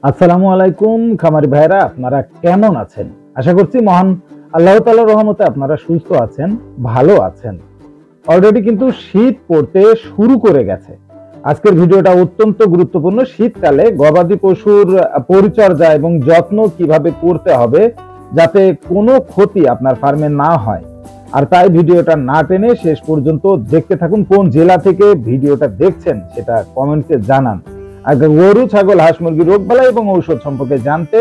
আসসালামু আলাইকুম খামারি ভাইরা, আপনারা কেমন আছেন? আশা করছি মহান আল্লাহ তাআলার রহমতে আপনারা সুস্থ আছেন, ভালো আছেন। অলরেডি কিন্তু শীত পড়তে শুরু করে গেছে। আজকের ভিডিওটা অত্যন্ত গুরুত্বপূর্ণ। শীতকালে গবাদি পশুর পরিচর্যা এবং যত্ন কিভাবে করতে হবে যাতে কোনো ক্ষতি আপনার ফার্মে না হয়। আর তাই ভিডিওটা না টেনে শেষ পর্যন্ত দেখতে থাকুন। কোন জেলা থেকে ভিডিওটা দেখছেন সেটা কমেন্টে জানান। আর গরু, ছাগল, হাঁস, মুরগি রোগবালাই এবং ঔষধ সম্পর্কে জানতে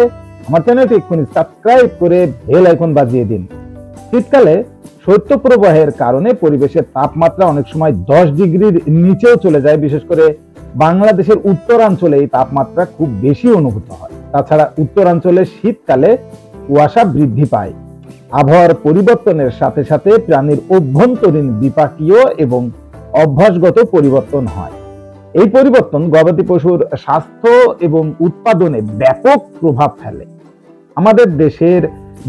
আমার চ্যানেলটি এক্ষুনি সাবস্ক্রাইব করে বেল আইকন বাজিয়ে দিন। শীতকালে শৈত্যপ্রবাহের কারণে পরিবেশের তাপমাত্রা অনেক সময় 10 ডিগ্রির নিচেও চলে যায়। বিশেষ করে বাংলাদেশের উত্তরাঞ্চলে এই তাপমাত্রা খুব বেশি অনুভূত হয়। তাছাড়া উত্তরাঞ্চলে শীতকালে কুয়াশা বৃদ্ধি পায়। আবহাওয়ার পরিবর্তনের সাথে সাথে প্রাণীর অভ্যন্তরীণ বিপাকীয় এবং অভ্যাসগত পরিবর্তন হয়। এই পরিবর্তন গবাদি পশুর স্বাস্থ্য এবং উৎপাদনে ব্যাপক প্রভাব ফেলে। আমাদের দেশের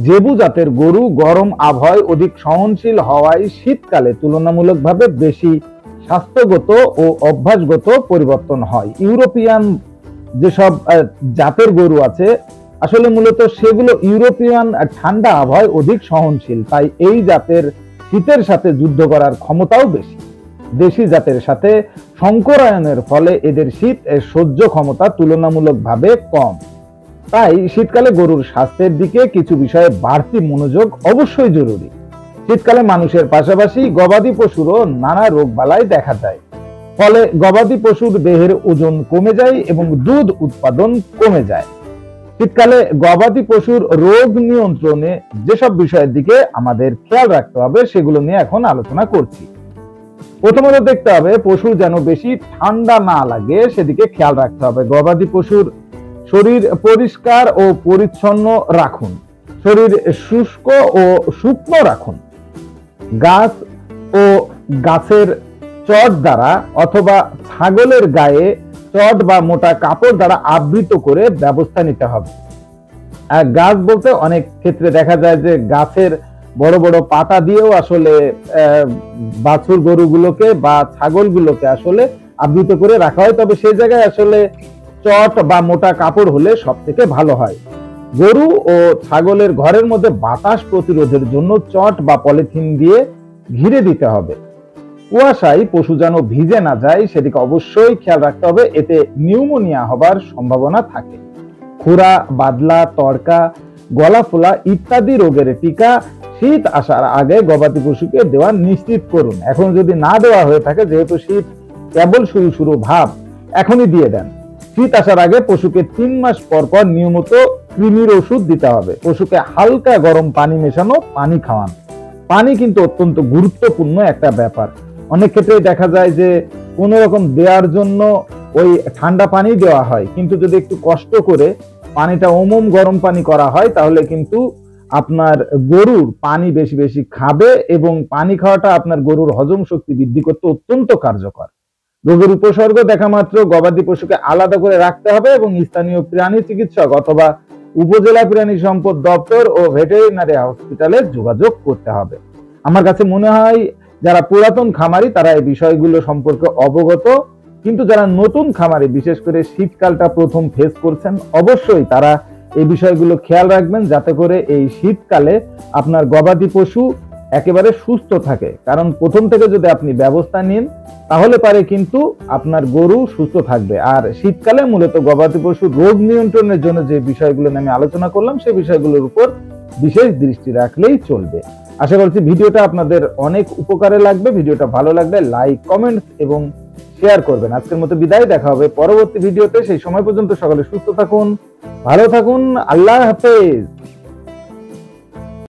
জেবু জাতের গরু গরম আবহাওয়ায় অধিক সহনশীল হওয়ায় শীতকালে তুলনামূলকভাবে বেশি স্বাস্থ্যগত ও অভ্যাসগত পরিবর্তন হয়। ইউরোপিয়ান যেসব জাতের গরু আছে, আসলে মূলত সেগুলো ইউরোপিয়ান ঠান্ডা আবহাওয়ায় অধিক সহনশীল, তাই এই জাতের শীতের সাথে যুদ্ধ করার ক্ষমতাও বেশি। দেশি জাতের সাথে সংকরায়নের ফলে এদের শীত সহ্য ক্ষমতা তুলনামূলকভাবে কম। তাই শীতকালে গরুর স্বাস্থ্যের দিকে কিছু বিষয়ে বাড়তি মনোযোগ অবশ্যই জরুরি। শীতকালে মানুষের পাশাপাশি গবাদি পশুরও নানা রোগবালাই দেখা যায়। ফলে গবাদি পশুর দেহের ওজন কমে যায় এবং দুধ উৎপাদন কমে যায়। শীতকালে গবাদি পশুর রোগ নিয়ন্ত্রণে যেসব বিষয়ের দিকে আমাদের খেয়াল রাখতে হবে সেগুলো নিয়ে এখন আলোচনা করছি। প্রথমত দেখতে হবে পশু যেন বেশি ঠান্ডা না লাগে সেদিকে খেয়াল রাখতে হবে। গবাদি পশুর শরীর পরিষ্কার ও পরিচ্ছন্ন রাখুন। শরীর শুষ্ক ও শুকনো রাখুন। গাছ ও গাছের চট দ্বারা অথবা ছাগলের গায়ে চট বা মোটা কাপড় দ্বারা আবৃত করে ব্যবস্থা নিতে হবে। গাছ বলতে অনেক ক্ষেত্রে দেখা যায় যে গাছের বড় বড় পাতা দিয়েও আসলে বাছুর গরুগুলোকে বা ছাগলগুলোকে আসলে আবৃত করে রাখা হয়, তবে সেই জায়গায় আসলে চট বা মোটা কাপড় হলে সব থেকে ভালো হয়। গরু ও ছাগলের ঘরের মধ্যে বাতাস প্রতিরোধের জন্য চট বা পলিথিন দিয়ে ঘিরে দিতে হবে। কুয়াশায় পশু যেন ভিজে না যায় সেদিকে অবশ্যই খেয়াল রাখতে হবে, এতে নিউমোনিয়া হবার সম্ভাবনা থাকে। খুরা, বাদলা, তড়কা, গলা ফোলা ইত্যাদি রোগের টিকা শীত আসার আগে গবাদি পশুকে দেওয়া নিশ্চিত করুন। এখন যদি না দেওয়া হয়ে থাকে, যেহেতু শীত কেবল শুরু শুরু ভাব, এখনই দিয়ে দেন। শীত আসার আগে পশুকে 3 মাস পর পর নিয়মিত কৃমির ওষুধ দিতে হবে। পশুকে হালকা গরম পানি মেশানো পানি খাওয়ান। পানি কিন্তু অত্যন্ত গুরুত্বপূর্ণ একটা ব্যাপার। অনেক ক্ষেত্রে দেখা যায় যে কোন রকম দেওয়ার জন্য ওই ঠান্ডা পানি দেওয়া হয়, কিন্তু যদি একটু কষ্ট করে পানিটা ওমম গরম পানি করা হয় তাহলে কিন্তু আপনার গরুর পানি বেশি বেশি খাবে এবং পানি খাওয়াটা আপনার গরুর হজম শক্তি বৃদ্ধি করতে অত্যন্ত কার্যকর। রোগের উপসর্গ দেখা মাত্র গবাদি পশুকে আলাদা করে রাখতে হবে এবং স্থানীয় প্রাণী চিকিৎসক অথবা উপজেলা প্রাণী সম্পদ দপ্তর ও ভেটেরিনারি হসপিটালে যোগাযোগ করতে হবে। আমার কাছে মনে হয় যারা পুরাতন খামারি তারা এই বিষয়গুলো সম্পর্কে অবগত, কিন্তু যারা নতুন খামারি, বিশেষ করে শীতকালটা প্রথম ফেস করছেন, অবশ্যই তারা এই বিষয়গুলো খেয়াল রাখবেন যাতে করে এই শীতকালে আপনার গবাদি পশু একেবারে সুস্থ থাকে। কারণ প্রথম থেকে যদি আপনি ব্যবস্থা নিন তাহলে পারে কিন্তু আপনার গরু সুস্থ থাকবে। আর শীতকালে মূলত গবাদি পশুর রোগ নিয়ন্ত্রণের জন্য যে বিষয়গুলো নিয়ে আমি আলোচনা করলাম সেই বিষয়গুলোর উপর বিশেষ দৃষ্টি রাখলেই চলবে। আশা করছি ভিডিওটা আপনাদের অনেক উপকারে লাগবে। ভিডিওটা ভালো লাগলে লাইক, কমেন্ট এবং শেয়ার করবেন। আজকের মতো বিদায়, দেখা হবে পরবর্তী ভিডিওতে। সেই সময় পর্যন্ত সকলে সুস্থ থাকুন, ভালো থাকুন। আল্লাহ হাফেজ।